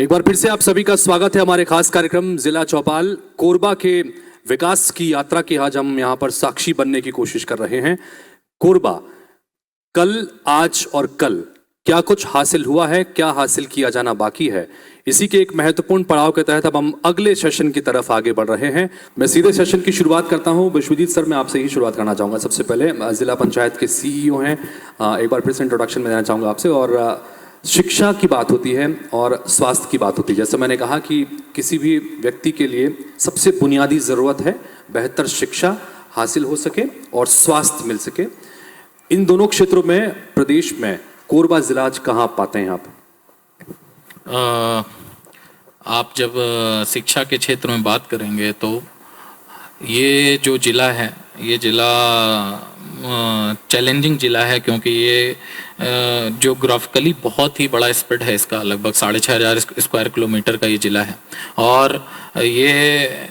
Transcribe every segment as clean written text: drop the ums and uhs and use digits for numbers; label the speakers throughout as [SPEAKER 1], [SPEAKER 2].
[SPEAKER 1] एक बार फिर से आप सभी का स्वागत है हमारे खास कार्यक्रम जिला चौपाल कोरबा के विकास की यात्रा की। आज हम यहाँ पर साक्षी बनने की कोशिश कर रहे हैं। कोरबा कल, आज और कल क्या कुछ हासिल हुआ है, क्या हासिल किया जाना बाकी है, इसी के एक महत्वपूर्ण पड़ाव के तहत अब हम अगले सेशन की तरफ आगे बढ़ रहे हैं। मैं सीधे सेशन की शुरुआत करता हूं। विश्वजीत सर, मैं आपसे ही शुरुआत करना चाहूँगा। सबसे पहले जिला पंचायत के सीईओ हैं, एक बार फिर से इंट्रोडक्शन में देना चाहूँगा आपसे। और शिक्षा की बात होती है और स्वास्थ्य की बात होती है। जैसे मैंने कहा कि किसी भी व्यक्ति के लिए सबसे बुनियादी ज़रूरत है बेहतर शिक्षा हासिल हो सके और स्वास्थ्य मिल सके। इन दोनों क्षेत्रों में प्रदेश में कोरबा जिला आज कहाँ पाते हैं आप?
[SPEAKER 2] आप जब शिक्षा के क्षेत्र में बात करेंगे तो ये जो जिला है, ये जिला चैलेंजिंग जिला है, क्योंकि ये ज्योग्राफिकली बहुत ही बड़ा स्प्रेड है इसका। लगभग 6500 स्क्वायर किलोमीटर का ये जिला है। और ये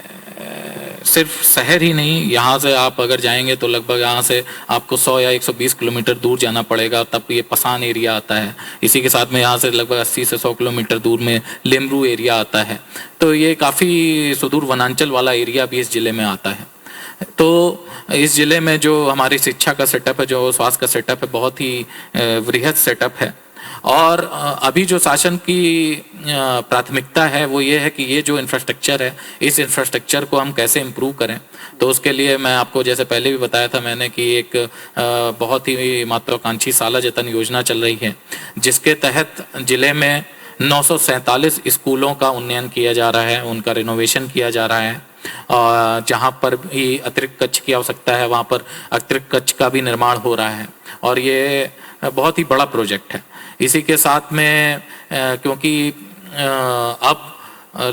[SPEAKER 2] सिर्फ शहर ही नहीं, यहाँ से आप अगर जाएंगे तो लगभग यहाँ से आपको 100 या 120 किलोमीटर दूर जाना पड़ेगा, तब ये पसान एरिया आता है। इसी के साथ में यहाँ से लगभग 80 से 100 किलोमीटर दूर में लेमरू एरिया आता है। तो ये काफ़ी सुदूर वनांचल वाला एरिया भी इस ज़िले में आता है। तो इस ज़िले में जो हमारी शिक्षा का सेटअप है, जो स्वास्थ्य का सेटअप है, बहुत ही वृहद सेटअप है। और अभी जो शासन की प्राथमिकता है वो ये है कि ये जो इंफ्रास्ट्रक्चर है, इस इंफ्रास्ट्रक्चर को हम कैसे इम्प्रूव करें। तो उसके लिए मैं आपको जैसे पहले भी बताया था मैंने कि एक बहुत ही महत्वाकांक्षी साला जतन योजना चल रही है, जिसके तहत ज़िले में 947 स्कूलों का उन्नयन किया जा रहा है, उनका रिनोवेशन किया जा रहा है। जहाँ पर भी अतिरिक्त कक्ष की आवश्यकता है वहाँ पर अतिरिक्त कक्ष का भी निर्माण हो रहा है। और ये बहुत ही बड़ा प्रोजेक्ट है। इसी के साथ में क्योंकि अब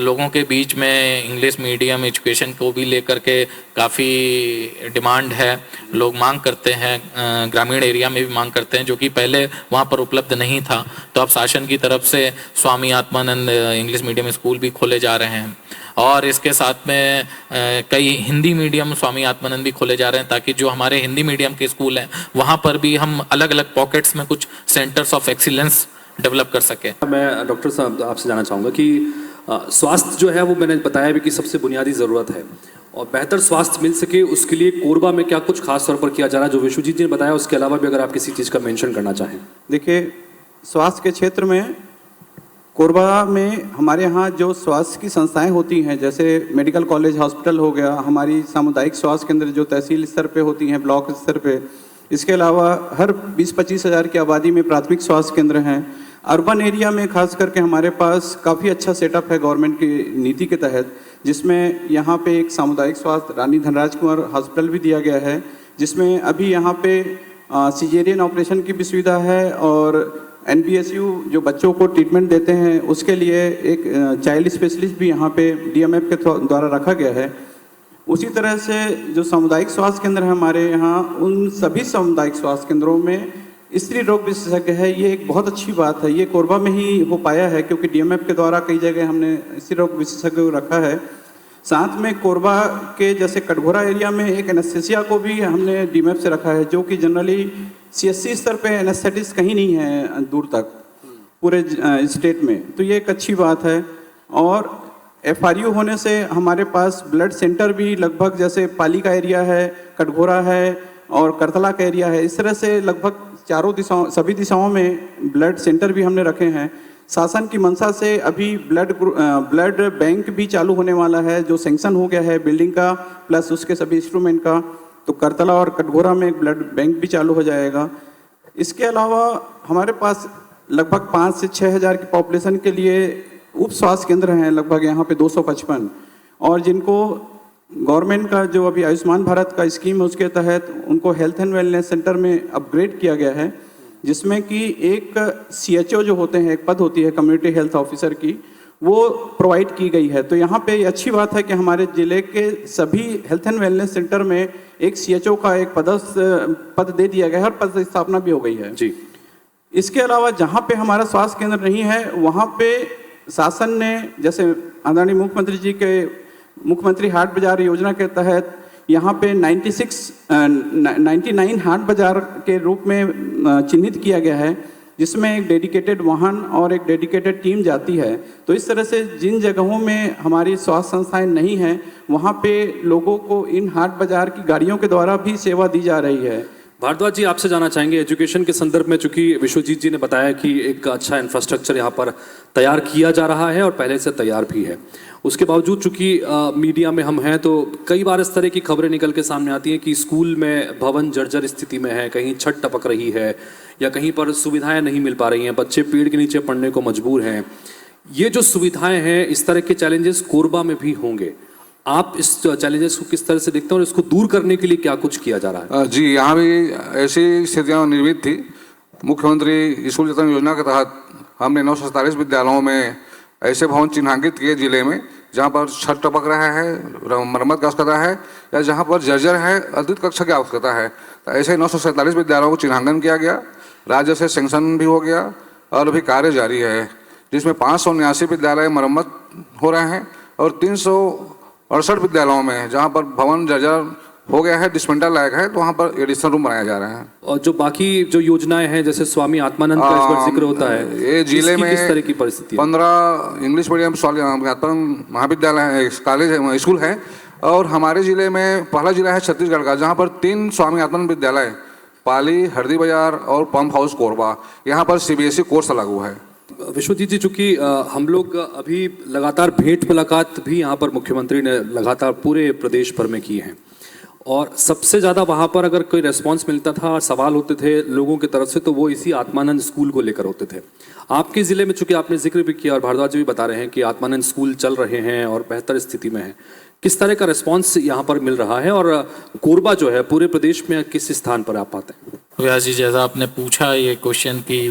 [SPEAKER 2] लोगों के बीच में इंग्लिश मीडियम एजुकेशन को भी लेकर के काफ़ी डिमांड है, लोग मांग करते हैं, ग्रामीण एरिया में भी मांग करते हैं, जो कि पहले वहाँ पर उपलब्ध नहीं था। तो अब शासन की तरफ से Swami Atmanand English medium school भी खोले जा रहे हैं। और इसके साथ में कई हिंदी मीडियम स्वामी आत्मानंद भी खोले जा रहे हैं, ताकि जो हमारे हिंदी मीडियम के स्कूल हैं वहाँ पर भी हम अलग अलग पॉकेट्स में कुछ सेंटर्स ऑफ एक्सीलेंस डेवलप कर सके।
[SPEAKER 1] मैं डॉक्टर साहब आपसे जानना चाहूँगा कि स्वास्थ्य जो है वो मैंने बताया भी कि सबसे बुनियादी ज़रूरत है, और बेहतर स्वास्थ्य मिल सके उसके लिए कोरबा में क्या कुछ खास तौर पर किया जा रहा है जो विश्वजीत जी ने बताया, उसके अलावा भी अगर आप किसी चीज़ का मेंशन करना चाहें।
[SPEAKER 3] देखिए, स्वास्थ्य के क्षेत्र में कोरबा में हमारे यहाँ जो स्वास्थ्य की संस्थाएं होती हैं, जैसे मेडिकल कॉलेज हॉस्पिटल हो गया, हमारी सामुदायिक स्वास्थ्य केंद्र जो तहसील स्तर पे होती हैं, ब्लॉक स्तर पे, इसके अलावा हर 20-25 हज़ार की आबादी में प्राथमिक स्वास्थ्य केंद्र हैं। अर्बन एरिया में खास करके हमारे पास काफ़ी अच्छा सेटअप है गवर्नमेंट की नीति के तहत, जिसमें यहाँ पे एक सामुदायिक स्वास्थ्य रानी धनराज कुंवर हॉस्पिटल भी दिया गया है, जिसमें अभी यहाँ पे सिजेरियन ऑपरेशन की भी सुविधा है। और NBSU जो बच्चों को ट्रीटमेंट देते हैं उसके लिए एक चाइल्ड स्पेशलिस्ट भी यहाँ पे DMF के द्वारा रखा गया है। उसी तरह से जो सामुदायिक स्वास्थ्य केंद्र है हमारे यहाँ, उन सभी सामुदायिक स्वास्थ्य केंद्रों में स्त्री रोग विशेषज्ञ है। ये एक बहुत अच्छी बात है, ये कोरबा में ही हो पाया है, क्योंकि DMF के द्वारा कई जगह हमने स्त्री रोग विशेषज्ञ रखा है। साथ में कोरबा के जैसे कटघोरा एरिया में एक एनेस्थेसिया को भी हमने DMF से रखा है, जो कि जनरली CSC स्तर पे एनेस्थेटिस्ट कहीं नहीं है दूर तक पूरे स्टेट में। तो ये एक अच्छी बात है। और FRU होने से हमारे पास ब्लड सेंटर भी लगभग, जैसे पाली का एरिया है, कटघोरा है और करतला का एरिया है, इस तरह से लगभग सभी दिशाओं में ब्लड सेंटर भी हमने रखे हैं। शासन की मंशा से अभी ब्लड बैंक भी चालू होने वाला है, जो सैंक्शन हो गया है बिल्डिंग का प्लस उसके सभी इंस्ट्रूमेंट का। तो करतला और कटघोरा में एक ब्लड बैंक भी चालू हो जाएगा। इसके अलावा हमारे पास लगभग 5 से 6 हज़ार की पॉपुलेशन के लिए उप स्वास्थ्य केंद्र हैं, लगभग यहाँ पे 255, और जिनको गवर्नमेंट का जो अभी आयुष्मान भारत का स्कीम है उसके तहत उनको हेल्थ एंड वेलनेस सेंटर में अपग्रेड किया गया है, जिसमें कि एक CHO जो होते हैं, एक पद होती है कम्युनिटी हेल्थ ऑफिसर की, वो प्रोवाइड की गई है। तो यहाँ पे अच्छी बात है कि हमारे ज़िले के सभी हेल्थ एंड वेलनेस सेंटर में एक CHO का एक पद दे दिया गया है और पद स्थापना भी हो गई है जी। इसके अलावा जहाँ पे हमारा स्वास्थ्य केंद्र नहीं है वहाँ पे शासन ने, जैसे आदरणीय मुख्यमंत्री जी के मुख्यमंत्री हाट बाजार योजना के तहत यहाँ पे 99 हाट बाजार के रूप में चिन्हित किया गया है, जिसमें एक डेडिकेटेड वाहन और एक डेडिकेटेड टीम जाती है। तो इस तरह से जिन जगहों में हमारी स्वास्थ्य संस्थाएं नहीं हैं, वहाँ पे लोगों को इन हाट बाजार की गाड़ियों के द्वारा भी सेवा दी जा रही है।
[SPEAKER 1] भारद्वाज जी, आपसे जानना चाहेंगे एजुकेशन के संदर्भ में, चूंकि विश्वजीत जी ने बताया कि एक अच्छा इंफ्रास्ट्रक्चर यहाँ पर तैयार किया जा रहा है और पहले से तैयार भी है, उसके बावजूद चूंकि मीडिया में हम हैं तो कई बार इस तरह की खबरें निकल के सामने आती हैं कि स्कूल में भवन जर्जर स्थिति में है, कहीं छत टपक रही है या कहीं पर सुविधाएं नहीं मिल पा रही हैं, बच्चे पेड़ के नीचे पढ़ने को मजबूर हैं। ये जो सुविधाएं हैं, इस तरह के चैलेंजेस कोरबा में भी होंगे। आप इस चैलेंजेस को किस तरह से देखते हैं और इसको दूर करने के लिए क्या कुछ किया जा रहा है?
[SPEAKER 4] जी, यहाँ भी ऐसी स्थितियाँ निर्मित थी। मुख्यमंत्री स्कूल जतन योजना के तहत हमने 947 विद्यालयों में ऐसे भवन चिन्हांकित किए जिले में जहाँ पर छत टपक रहा है, मरम्मत की आवश्यकता है या जहाँ पर जर्जर है, अतिरिक्त कक्षा की आवश्यकता है। तो ऐसे 947 विद्यालयों को चिन्हांकन किया गया, राज्य से सैंक्शन भी हो गया और अभी कार्य जारी है, जिसमें 579 विद्यालय मरम्मत हो रहे हैं और 368 विद्यालयों में जहाँ पर भवन जर्जर हो गया है, डिस्मेंटल लायक है, तो वहाँ पर एडिशनल रूम बनाया जा रहा है।
[SPEAKER 1] और जो बाकी जो योजनाएं हैं, जैसे स्वामी आत्मानंद का इस बार जिक्र होता है,
[SPEAKER 4] ये जिले में
[SPEAKER 1] किस तरह की परिस्थिति है? 15
[SPEAKER 4] इंग्लिश मीडियम महाविद्यालय है, कॉलेज है, स्कूल है। और हमारे जिले में पहला जिला है छत्तीसगढ़ का, जहाँ पर 3 स्वामी आत्मानंद विद्यालय, पाली, हरदी बाजार और पंप हाउस कोरबा, यहाँ पर CBSE कोर्स लागू है।
[SPEAKER 1] विश्वजीत जी, चूंकि हम लोग अभी लगातार भेंट मुलाकात भी यहाँ पर मुख्यमंत्री ने लगातार पूरे प्रदेश भर में की है और सबसे ज़्यादा वहाँ पर अगर कोई रेस्पॉन्स मिलता था और सवाल होते थे लोगों की तरफ से, तो वो इसी आत्मानंद स्कूल को लेकर होते थे। आपके ज़िले में चूंकि आपने जिक्र भी किया और भारद्वाज जी भी बता रहे हैं कि आत्मानंद स्कूल चल रहे हैं और बेहतर स्थिति में है, किस तरह का रिस्पॉन्स यहाँ पर मिल रहा है और कोरबा जो है पूरे प्रदेश में किस स्थान पर आप पाते हैं?
[SPEAKER 2] व्यास जी, जैसा आपने पूछा ये क्वेश्चन कि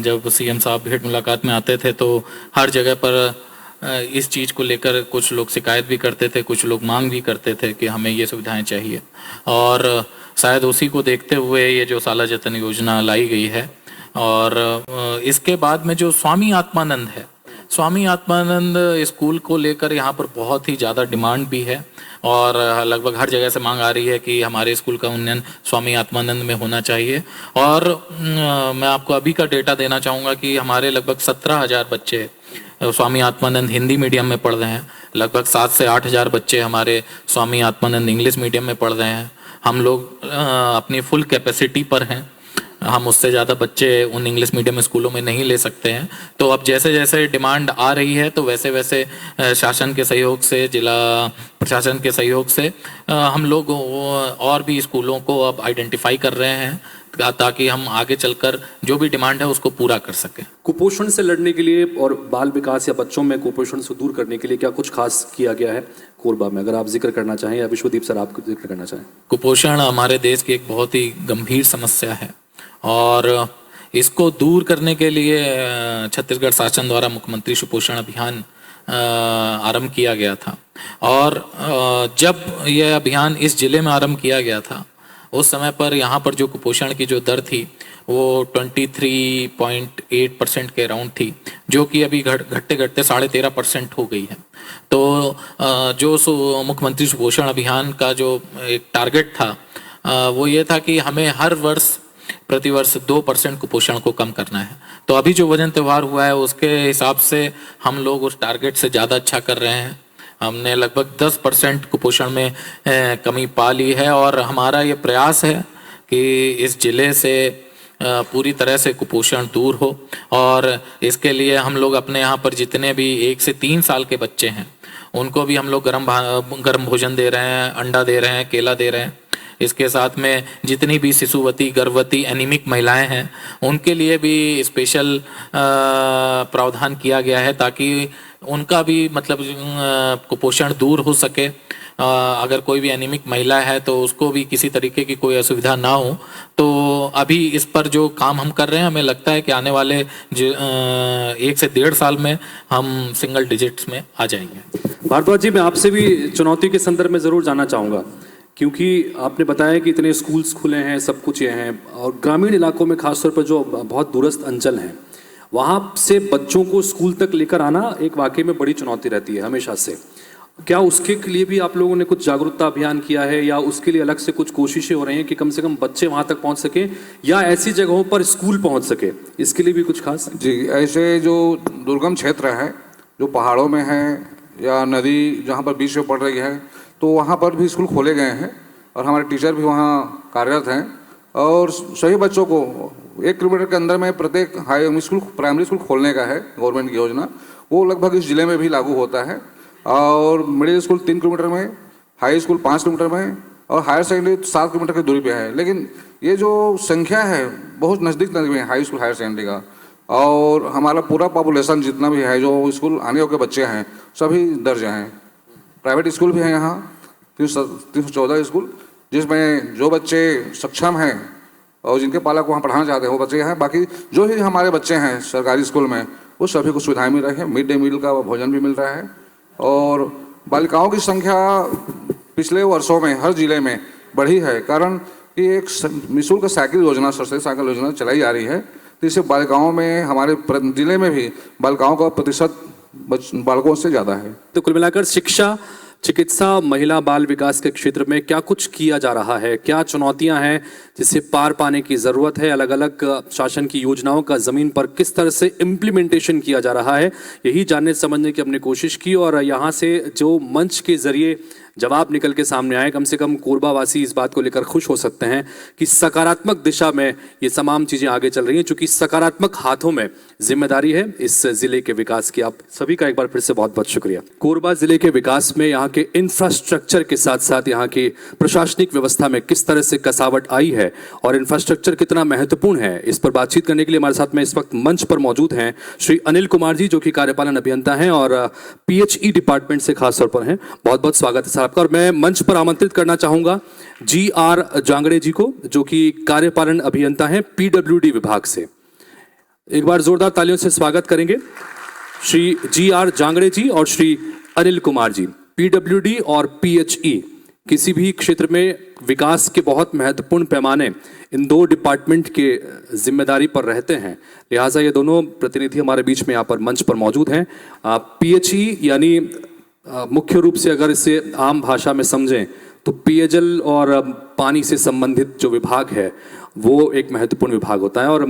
[SPEAKER 2] जब CM साहब भेंट मुलाकात में आते थे तो हर जगह पर इस चीज़ को लेकर कुछ लोग शिकायत भी करते थे, कुछ लोग मांग भी करते थे कि हमें ये सुविधाएं चाहिए। और शायद उसी को देखते हुए ये जो साला जतन योजना लाई गई है। और इसके बाद में जो स्वामी आत्मानंद है, स्वामी आत्मानंद स्कूल को लेकर यहाँ पर बहुत ही ज़्यादा डिमांड भी है और लगभग हर जगह से मांग आ रही है कि हमारे स्कूल का उन्नयन स्वामी आत्मानंद में होना चाहिए। और मैं आपको अभी का डेटा देना चाहूँगा कि हमारे लगभग 17,000 बच्चे स्वामी आत्मानंद हिंदी मीडियम में पढ़ रहे हैं, लगभग 7 से 8,000 बच्चे हमारे स्वामी आत्मानंद इंग्लिश मीडियम में पढ़ रहे हैं। हम लोग अपनी फुल कैपेसिटी पर हैं, हम उससे ज़्यादा बच्चे उन इंग्लिश मीडियम स्कूलों में नहीं ले सकते हैं। तो अब जैसे जैसे डिमांड आ रही है तो वैसे वैसे शासन के सहयोग से, जिला प्रशासन के सहयोग से हम लोग और भी स्कूलों को अब आइडेंटिफाई कर रहे हैं ताकि हम आगे चलकर जो भी डिमांड है उसको पूरा कर सकें।
[SPEAKER 1] कुपोषण से लड़ने के लिए और बाल विकास या बच्चों में कुपोषण से दूर करने के लिए क्या कुछ खास किया गया है कोरबा में, अगर आप जिक्र करना चाहें या विश्वदीप सर आप जिक्र करना चाहें?
[SPEAKER 2] कुपोषण हमारे देश की एक बहुत ही गंभीर समस्या है और इसको दूर करने के लिए छत्तीसगढ़ शासन द्वारा मुख्यमंत्री सुपोषण अभियान आरंभ किया गया था। और जब यह अभियान इस जिले में आरंभ किया गया था उस समय पर यहाँ पर जो कुपोषण की जो दर थी वो 23.8% के अराउंड थी, जो कि अभी घटते घटते 13.5% हो गई है। तो जो मुख्यमंत्री सुपोषण अभियान का जो एक टारगेट था वो ये था कि हमें हर वर्ष प्रतिवर्ष 2% कुपोषण को कम करना है। तो अभी जो वजन त्यौहार हुआ है उसके हिसाब से हम लोग उस टारगेट से ज़्यादा अच्छा कर रहे हैं। हमने लगभग 10% कुपोषण में कमी पा ली है और हमारा ये प्रयास है कि इस जिले से पूरी तरह से कुपोषण दूर हो। और इसके लिए हम लोग अपने यहाँ पर जितने भी 1 से 3 साल के बच्चे हैं उनको भी हम लोग गर्म भोजन दे रहे हैं, अंडा दे रहे हैं, केला दे रहे हैं। इसके साथ में जितनी भी शिशुवती, गर्भवती, एनीमिक महिलाएं हैं उनके लिए भी स्पेशल प्रावधान किया गया है ताकि उनका भी मतलब कुपोषण दूर हो सके। अगर कोई भी एनीमिक महिला है तो उसको भी किसी तरीके की कोई असुविधा ना हो। तो अभी इस पर जो काम हम कर रहे हैं, हमें लगता है कि आने वाले 1 से 1.5 साल में हम सिंगल डिजिट्स में आ जाएंगे।
[SPEAKER 1] भारद्वाज जी, मैं आपसे भी चुनौती के संदर्भ में ज़रूर जानना चाहूँगा, क्योंकि आपने बताया कि इतने स्कूल्स खुले हैं, सब कुछ ये हैं और ग्रामीण इलाकों में खासतौर पर जो बहुत दूरस्थ अंचल हैं वहाँ से बच्चों को स्कूल तक लेकर आना एक वाकई में बड़ी चुनौती रहती है हमेशा से। क्या उसके लिए भी आप लोगों ने कुछ जागरूकता अभियान किया है या उसके लिए अलग से कुछ कोशिशें हो रही हैं कि कम से कम बच्चे वहां तक पहुंच सके या ऐसी जगहों पर स्कूल पहुंच सके, इसके लिए भी कुछ खास?
[SPEAKER 4] जी, ऐसे जो दुर्गम क्षेत्र है जो पहाड़ों में है या नदी जहाँ पर बीच में पड़ रही है, तो वहाँ पर भी स्कूल खोले गए हैं और हमारे टीचर भी वहाँ कार्यरत हैं और सभी बच्चों को 1 किलोमीटर के अंदर में प्रत्येक हाई स्कूल प्राइमरी स्कूल खोलने का है गवर्नमेंट की योजना। वो लगभग इस जिले में भी लागू होता है और मिडिल स्कूल 3 किलोमीटर में, हाई स्कूल 5 किलोमीटर में और हायर सेकेंडरी 7 किलोमीटर की दूरी पे है। लेकिन ये जो संख्या है बहुत नज़दीक में है हाई स्कूल हायर सेकेंडरी का, और हमारा पूरा पॉपुलेशन जितना भी है जो स्कूल आने वाले बच्चे हैं सभी दर्ज हैं। प्राइवेट स्कूल भी हैं यहाँ 314 स्कूल, जिसमें जो बच्चे सक्षम हैं और जिनके पालक वहाँ पढ़ाना चाहते हैं वो बच्चे हैं। बाकी जो भी हमारे बच्चे हैं सरकारी स्कूल में वो सभी को सुविधाएं मिल रही हैं, मिड डे मील का भोजन भी मिल रहा है और बालिकाओं की संख्या पिछले वर्षों में हर जिले में बढ़ी है। कारण कि एक निःशुल्क साइकिल योजना, सस्ती साइकिल योजना चलाई जा रही है, तो इससे बालिकाओं में हमारे जिले में भी बालिकाओं का प्रतिशत बालकों से ज़्यादा है।
[SPEAKER 1] तो कुल मिलाकर शिक्षा, चिकित्सा, महिला बाल विकास के क्षेत्र में क्या कुछ किया जा रहा है, क्या चुनौतियां हैं जिसे पार पाने की ज़रूरत है, अलग अलग शासन की योजनाओं का ज़मीन पर किस तरह से इम्प्लीमेंटेशन किया जा रहा है, यही जानने समझने की हमने कोशिश की। और यहाँ से जो मंच के ज़रिए जवाब निकल के सामने आए, कम से कम कोरबा वासी इस बात को लेकर खुश हो सकते हैं कि सकारात्मक दिशा में ये तमाम चीज़ें आगे चल रही हैं, क्योंकि सकारात्मक हाथों में जिम्मेदारी है इस जिले के विकास की। आप सभी का एक बार फिर से बहुत बहुत शुक्रिया। कोरबा जिले के विकास में यहाँ के इंफ्रास्ट्रक्चर के साथ साथ यहाँ की प्रशासनिक व्यवस्था में किस तरह से कसावट आई है और इंफ्रास्ट्रक्चर कितना महत्वपूर्ण है, इस पर बातचीत करने के लिए हमारे साथ में इस वक्त मंच पर मौजूद हैं श्री अनिल कुमार जी, जो कि कार्यपालन अभियंता हैं और PHE डिपार्टमेंट से खास तौर पर हैं। बहुत बहुत स्वागत है सर आपका। और मैं मंच पर आमंत्रित करना चाहूंगा GR जांगड़े जी को, जो कि कार्यपालन अभियंता हैं PWD विभाग से। एक बार जोरदार तालियों से स्वागत करेंगे श्री GR जांगड़े जी और श्री अनिल कुमार जी। PWD और PHE किसी भी क्षेत्र में विकास के बहुत महत्वपूर्ण पैमाने इन दो डिपार्टमेंट के जिम्मेदारी पर रहते हैं, लिहाजा ये दोनों प्रतिनिधि हमारे बीच में यहाँ पर मंच पर मौजूद हैं। PHE यानी मुख्य रूप से अगर इसे आम भाषा में समझें तो पेयजल और पानी से संबंधित जो विभाग है वो एक महत्वपूर्ण विभाग होता है। और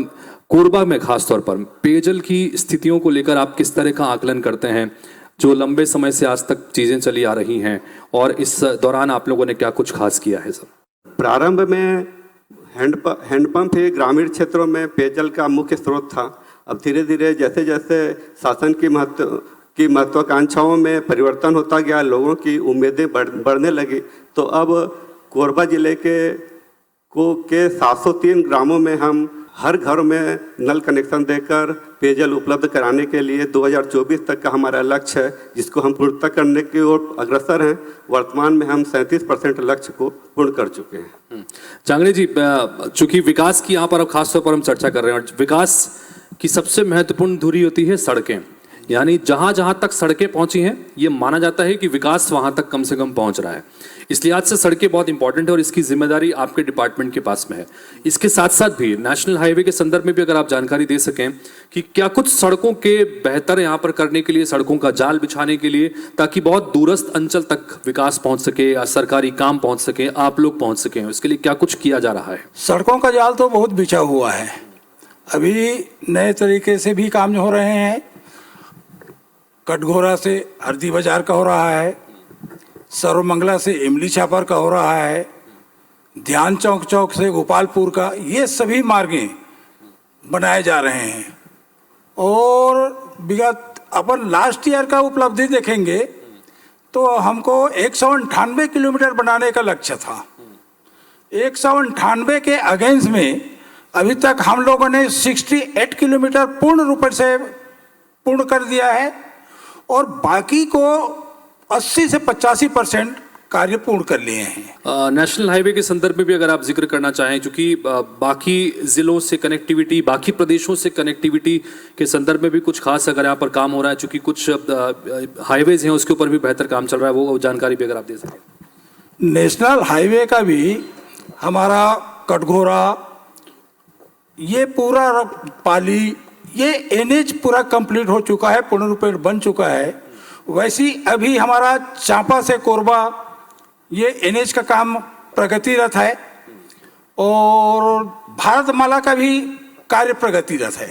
[SPEAKER 1] कोरबा में खास तौर पर पेयजल की स्थितियों को लेकर आप किस तरह का आकलन करते हैं, जो लंबे समय से आज तक चीज़ें चली आ रही हैं, और इस दौरान आप लोगों ने क्या कुछ खास किया है सर?
[SPEAKER 5] प्रारंभ में हैंडपंप ही ग्रामीण क्षेत्रों में पेयजल का मुख्य स्रोत था। अब धीरे धीरे जैसे जैसे शासन की महत्वाकांक्षाओं में परिवर्तन होता गया, लोगों की उम्मीदें बढ़ने लगी, तो अब कोरबा जिले के 703 ग्रामों में हम हर घर में नल कनेक्शन देकर पेयजल उपलब्ध कराने के लिए 2024 तक का हमारा लक्ष्य है, जिसको हम पूर्णता करने की ओर अग्रसर हैं। वर्तमान में हम 37% लक्ष्य को पूर्ण कर चुके हैं।
[SPEAKER 1] जांगड़े जी, चूंकि विकास की यहाँ पर अब खास तौर पर हम चर्चा कर रहे हैं, और विकास की सबसे महत्वपूर्ण धुरी होती है सड़कें, यानी जहां जहां तक सड़कें पहुंची हैं ये माना जाता है कि विकास वहां तक कम से कम पहुंच रहा है। इस लिहाज से सड़कें बहुत इंपॉर्टेंट है और इसकी जिम्मेदारी आपके डिपार्टमेंट के पास में है। इसके साथ साथ भी नेशनल हाईवे के संदर्भ में भी अगर आप जानकारी दे सकें कि क्या कुछ सड़कों के बेहतर यहाँ पर करने के लिए, सड़कों का जाल बिछाने के लिए, ताकि बहुत दूरस्थ अंचल तक विकास पहुंच सके या सरकारी काम पहुंच सके, आप लोग पहुंच सकें, इसके लिए क्या कुछ किया जा रहा है?
[SPEAKER 6] सड़कों का जाल तो बहुत बिछा हुआ है, अभी नए तरीके से भी काम हो रहे हैं। कटघोरा से हरदी बाजार का हो रहा है, सर्वमंगला से इमली छापर का हो रहा है, ध्यान चौक से गोपालपुर का, ये सभी मार्गें बनाए जा रहे हैं। और विगत अपन लास्ट ईयर का उपलब्धि देखेंगे तो हमको 198 किलोमीटर बनाने का लक्ष्य था। 198 के अगेंस्ट में अभी तक हम लोगों ने 68 किलोमीटर पूर्ण रूप से पूर्ण कर दिया है और बाकी को 80 से 85% कार्य पूर्ण कर लिए हैं।
[SPEAKER 1] नेशनल हाईवे के संदर्भ में भी अगर आप जिक्र करना चाहें, क्योंकि बाकी जिलों से कनेक्टिविटी, बाकी प्रदेशों से कनेक्टिविटी के संदर्भ में भी कुछ खास अगर यहाँ पर काम हो रहा है, चूंकि कुछ हाईवेज हैं उसके ऊपर भी बेहतर काम चल रहा है, वो जानकारी भी अगर आप दे सकें।
[SPEAKER 6] नेशनल हाईवे का भी हमारा कटघोरा, ये पूरा पाली, ये NH पूरा कंप्लीट हो चुका है, पूर्ण रूप से बन चुका है। वैसी अभी हमारा चांपा से कोरबा ये एनएच का काम प्रगतिरत है और भारतमाला का भी कार्य प्रगतिरत है।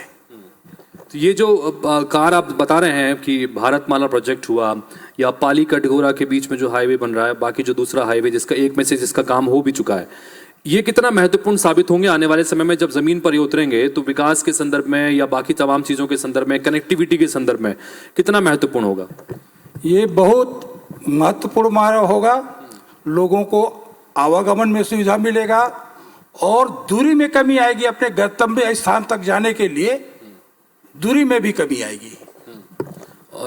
[SPEAKER 1] तो ये जो कार आप बता रहे हैं कि भारतमाला प्रोजेक्ट हुआ या पाली कटघोरा के बीच में जो हाईवे बन रहा है, बाकी जो दूसरा हाईवे जिसका एक में से जिसका काम हो भी चुका है, ये कितना महत्वपूर्ण साबित होंगे आने वाले समय में जब जमीन पर ये उतरेंगे? तो विकास के संदर्भ में या बाकी तमाम चीज़ों के संदर्भ में, कनेक्टिविटी के संदर्भ में कितना महत्वपूर्ण होगा?
[SPEAKER 6] ये बहुत महत्वपूर्ण होगा। लोगों को आवागमन में सुविधा मिलेगा और दूरी में कमी आएगी। अपने गंतव्य स्थान तक जाने के लिए दूरी में भी कमी आएगी।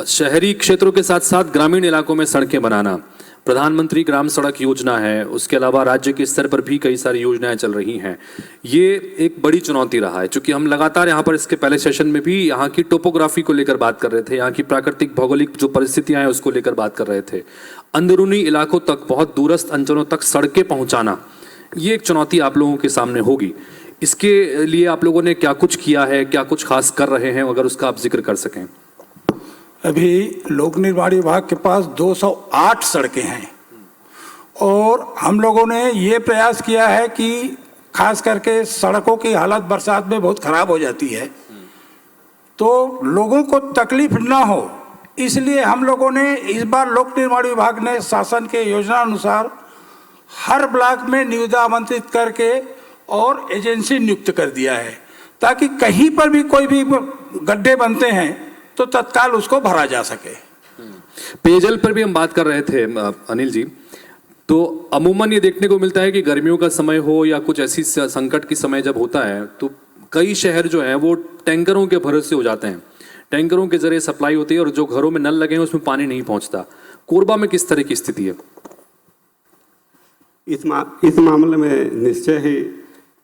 [SPEAKER 1] शहरी क्षेत्रों के साथ साथ ग्रामीण इलाकों में सड़कें बनाना, प्रधानमंत्री ग्राम सड़क योजना है, उसके अलावा राज्य के स्तर पर भी कई सारी योजनाएं चल रही हैं। ये एक बड़ी चुनौती रहा है, क्योंकि हम लगातार यहाँ पर इसके पहले सेशन में भी यहाँ की टोपोग्राफी को लेकर बात कर रहे थे, यहाँ की प्राकृतिक भौगोलिक जो परिस्थितियां हैं उसको लेकर बात कर रहे थे। अंदरूनी इलाकों तक, बहुत दूरस्थ अंचलों तक सड़कें पहुँचाना, ये एक चुनौती आप लोगों के सामने होगी। इसके लिए आप लोगों ने क्या कुछ किया है, क्या कुछ खास कर रहे हैं, अगर उसका आप जिक्र कर सकें?
[SPEAKER 6] अभी लोक निर्माण विभाग के पास 208 सड़कें हैं और हम लोगों ने ये प्रयास किया है कि खास करके सड़कों की हालत बरसात में बहुत खराब हो जाती है, तो लोगों को तकलीफ ना हो, इसलिए हम लोगों ने इस बार लोक निर्माण विभाग ने शासन के योजना अनुसार हर ब्लॉक में निविदा आमंत्रित करके और एजेंसी नियुक्त कर दिया है, ताकि कहीं पर भी कोई भी गड्ढे बनते हैं तो तत्काल उसको भरा जा सके।
[SPEAKER 1] पेयजल पर भी हम बात कर रहे थे अनिल जी, तो अमूमन ये देखने को मिलता है कि गर्मियों का समय हो या कुछ ऐसी संकट की समय जब होता है तो कई शहर जो हैं वो टैंकरों के भरोसे हो जाते हैं। टैंकरों के जरिए सप्लाई होती है और जो घरों में नल लगे हैं उसमें पानी नहीं पहुंचता। कोरबा में किस तरह की स्थिति है?
[SPEAKER 5] इस मामले में निश्चय ही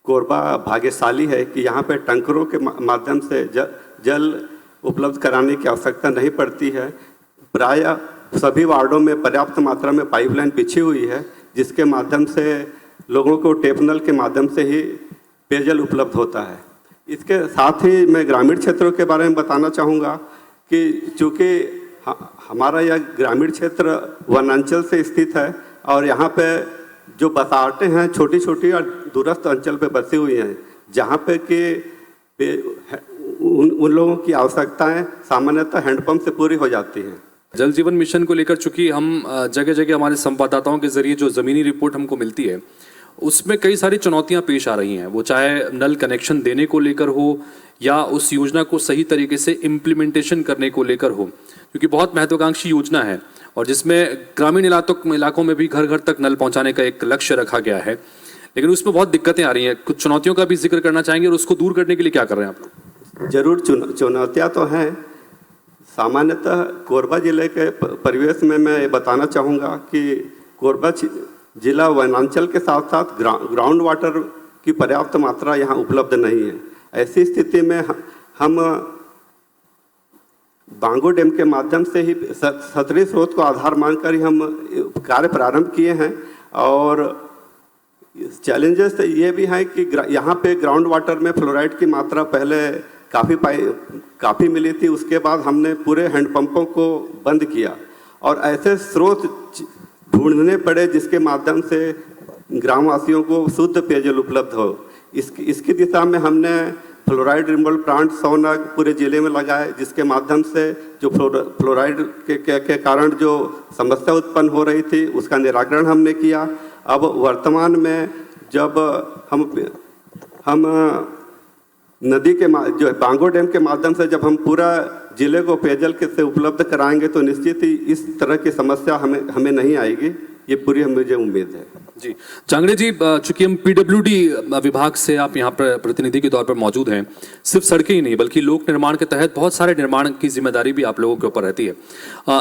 [SPEAKER 5] कोरबा भाग्यशाली है कि यहाँ पे टैंकरों के माध्यम से जल उपलब्ध कराने की आवश्यकता नहीं पड़ती है। प्रायः सभी वार्डों में पर्याप्त मात्रा में पाइपलाइन बिछी हुई है, जिसके माध्यम से लोगों को टेपनल के माध्यम से ही पेयजल उपलब्ध होता है। इसके साथ ही मैं ग्रामीण क्षेत्रों के बारे में बताना चाहूँगा कि चूँकि हमारा यह ग्रामीण क्षेत्र वनांचल से स्थित है और यहाँ पे जो बसाहटें हैं छोटी छोटी और दूरस्थ अंचल पे बसी हुई हैं, जहाँ पे कि उन लोगों की आवश्यकताएं सामान्यतः हैंडपंप से पूरी हो जाती हैं।
[SPEAKER 1] जल जीवन मिशन को लेकर चूंकि हम जगह जगह हमारे संवाददाताओं के जरिए जो ज़मीनी रिपोर्ट हमको मिलती है उसमें कई सारी चुनौतियां पेश आ रही हैं, वो चाहे नल कनेक्शन देने को लेकर हो या उस योजना को सही तरीके से इम्प्लीमेंटेशन करने को लेकर हो, क्योंकि बहुत महत्वाकांक्षी योजना है और जिसमें ग्रामीण इलाकों में भी घर घर तक नल पहुंचाने का एक लक्ष्य रखा गया है, लेकिन उसमें बहुत दिक्कतें आ रही हैं। कुछ चुनौतियों का भी जिक्र करना चाहेंगे और उसको दूर करने के लिए क्या कर रहे हैं आप लोग?
[SPEAKER 5] जरूर चुनौतियाँ तो हैं। सामान्यतः कोरबा जिले के परिवेश में मैं ये बताना चाहूँगा कि कोरबा जिला वनांचल के साथ साथ ग्राउंड वाटर की पर्याप्त मात्रा यहाँ उपलब्ध नहीं है। ऐसी स्थिति में हम बांगो डैम के माध्यम से ही सतरी स्रोत को आधार मानकर ही हम कार्य प्रारंभ किए हैं और चैलेंजेस ये भी हैं कि यहाँ पे ग्राउंड वाटर में फ्लोराइड की मात्रा पहले काफ़ी मिली थी, उसके बाद हमने पूरे हैंडपंपों को बंद किया और ऐसे स्रोत ढूंढने पड़े जिसके माध्यम से ग्रामवासियों को शुद्ध पेयजल उपलब्ध हो। इसकी दिशा में हमने फ्लोराइड रिमूवल प्लांट 100 नग पूरे जिले में लगाए, जिसके माध्यम से जो फ्लोराइड के कारण जो समस्या उत्पन्न हो रही थी उसका निराकरण हमने किया। अब वर्तमान में जब हम नदी के जो बांगो डैम के माध्यम से जब हम पूरा जिले को पेयजल से उपलब्ध कराएंगे तो निश्चित ही इस तरह की समस्या हमें नहीं आएगी, ये पूरी मुझे उम्मीद है।
[SPEAKER 1] जी जांगड़े जी, चूंकि हम पीडब्ल्यूडी विभाग से आप यहाँ पर प्रतिनिधि के तौर पर मौजूद हैं, सिर्फ सड़कें ही नहीं बल्कि लोक निर्माण के तहत बहुत सारे निर्माण की जिम्मेदारी भी आप लोगों के ऊपर रहती है।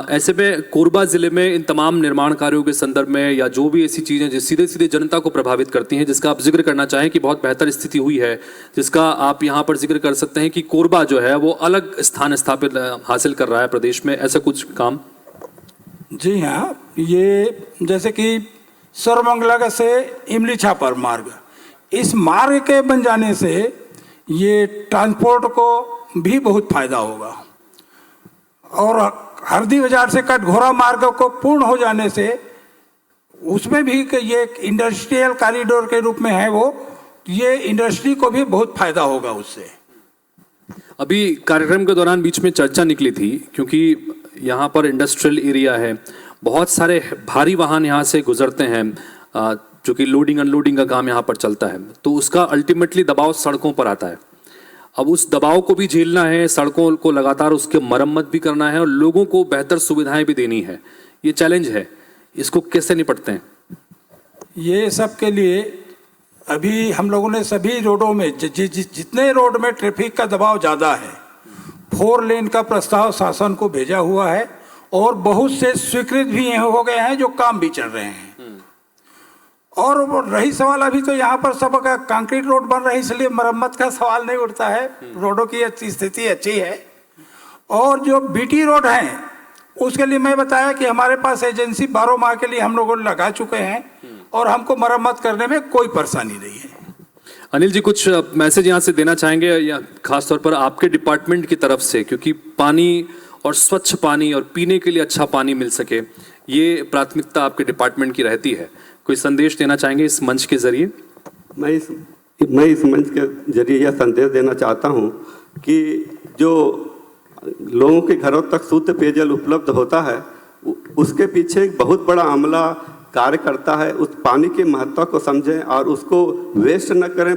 [SPEAKER 1] ऐसे में कोरबा जिले में इन तमाम निर्माण कार्यों के संदर्भ में या जो भी ऐसी चीज़ें जो सीधे सीधे जनता को प्रभावित करती हैं, जिसका आप जिक्र करना चाहें कि बहुत बेहतर स्थिति हुई है, जिसका आप यहाँ पर जिक्र कर सकते हैं कि कोरबा जो है वो अलग स्थान स्थापित हासिल कर रहा है प्रदेश में, ऐसा कुछ काम?
[SPEAKER 6] जी हाँ, ये जैसे कि सर्वमंगला से इमली छापर मार्ग, इस मार्ग के बन जाने से ये ट्रांसपोर्ट को भी बहुत फायदा होगा और हरदी बाजार से कटघोरा मार्ग को पूर्ण हो जाने से उसमें भी कि ये एक इंडस्ट्रियल कॉरिडोर के रूप में है वो, ये इंडस्ट्री को भी बहुत फायदा होगा उससे।
[SPEAKER 1] अभी कार्यक्रम के दौरान बीच में चर्चा निकली थी, क्योंकि यहाँ पर इंडस्ट्रियल एरिया है, बहुत सारे भारी वाहन यहाँ से गुजरते हैं, जो कि लोडिंग अनलोडिंग का काम यहाँ पर चलता है, तो उसका अल्टीमेटली दबाव सड़कों पर आता है। अब उस दबाव को भी झेलना है, सड़कों को लगातार उसके मरम्मत भी करना है और लोगों को बेहतर सुविधाएं भी देनी है। ये चैलेंज है, इसको कैसे निपटते हैं?
[SPEAKER 6] ये सब के लिए अभी हम लोगों ने सभी रोडों में जितने रोड में ट्रैफिक का दबाव ज़्यादा है, 4 लेन का प्रस्ताव शासन को भेजा हुआ है और बहुत से स्वीकृत भी हो गए हैं, जो काम भी चल रहे हैं। और वो रही सवाल, अभी तो यहाँ पर सब का कंक्रीट रोड बन रही है, इसलिए मरम्मत का सवाल नहीं उठता है, रोडों की स्थिति अच्छी है। और जो बीटी रोड हैं उसके लिए मैं बताया कि हमारे पास एजेंसी 12 माह के लिए हम लोगों ने लगा चुके हैं और हमको मरम्मत करने में कोई परेशानी नहीं है।
[SPEAKER 1] अनिल जी, कुछ मैसेज यहाँ से देना चाहेंगे, या खासतौर पर आपके डिपार्टमेंट की तरफ से, क्योंकि पानी और स्वच्छ पानी और पीने के लिए अच्छा पानी मिल सके, ये प्राथमिकता आपके डिपार्टमेंट की रहती है। कोई संदेश देना चाहेंगे इस मंच के जरिए?
[SPEAKER 5] मैं इस मंच के जरिए यह संदेश देना चाहता हूँ कि जो लोगों के घरों तक शुद्ध पेयजल उपलब्ध होता है, उसके पीछे एक बहुत बड़ा अमला कार्य करता है। उस पानी के महत्व को समझें और उसको वेस्ट न करें,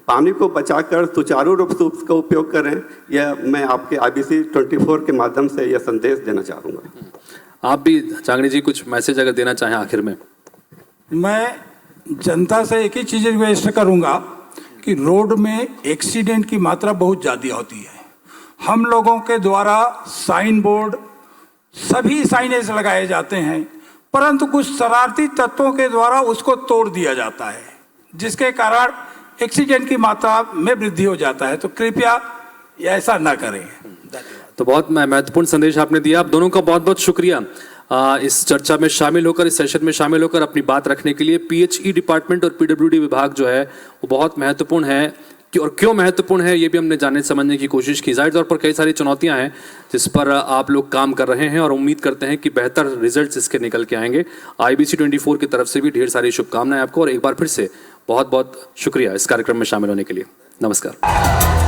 [SPEAKER 5] पानी को बचाकर सुचारू रूप से उसका उपयोग करें। यह मैं आपके IBC 24 के माध्यम से यह संदेश देना चाहूँगा।
[SPEAKER 1] आप भी चांगनी जी कुछ मैसेज अगर देना चाहें आखिर में?
[SPEAKER 6] मैं जनता से एक ही चीज़ रिक्वेस्ट करूँगा कि रोड में एक्सीडेंट की मात्रा बहुत ज़्यादा होती है। हम लोगों के द्वारा साइन बोर्ड, सभी साइनेज लगाए जाते हैं, परंतु कुछ शरारती तत्वों के द्वारा उसको तोड़ दिया जाता है, जिसके कारण एक्सीडेंट की मात्रा में वृद्धि हो जाता है। तो कृपया ऐसा न करें।
[SPEAKER 1] तो बहुत महत्वपूर्ण संदेश आपने दिया। आप दोनों का बहुत बहुत शुक्रिया इस चर्चा में शामिल होकर, इस सेशन में शामिल होकर अपनी बात रखने के लिए। PHE डिपार्टमेंट और PWD विभाग जो है वो बहुत महत्वपूर्ण है, और क्यों महत्वपूर्ण है ये भी हमने जानने समझने की कोशिश की। जाहिर तौर पर कई सारी चुनौतियां हैं जिस पर आप लोग काम कर रहे हैं और उम्मीद करते हैं कि बेहतर रिजल्ट्स इसके निकल के आएंगे। IBC 24 की तरफ से भी ढेर सारी शुभकामनाएं आपको, और एक बार फिर से बहुत बहुत शुक्रिया इस कार्यक्रम में शामिल होने के लिए। नमस्कार।